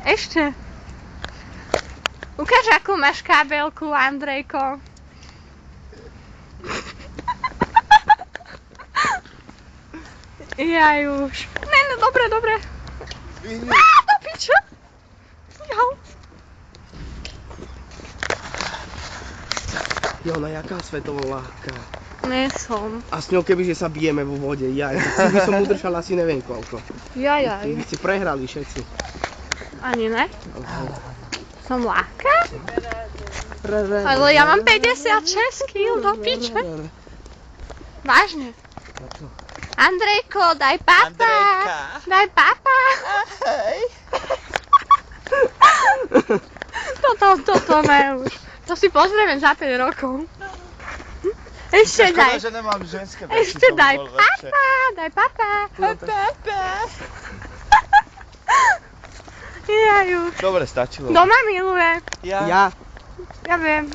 Ešte. Ukáž, akú máš kabelku, Andrejko. Jaj už. Ne, no dobre, dobre. Do piča. Jau. Jona, jaká svetovoláka. Nie som. A s ňou kebyže sa bijeme vo vode, by som udržal asi neviem koľko. Jajaj. Vy ste prehrali všetci. Ani ne? Som ľahká? Ale ja mám 56 kg do piče. Vážne. Andrejko, daj papa. Andrejka. Daj papa. Hej. Toto ne už. To si pozrieme za 5 rokov. Ešte Škoda, daj. že nemám ženské veci, Ešte to by daj bolo lepšie. papa. Daj papa. Papa. Jaj už. Dobre, stačilo. Doma miluje. Ja. Ja. Ja viem.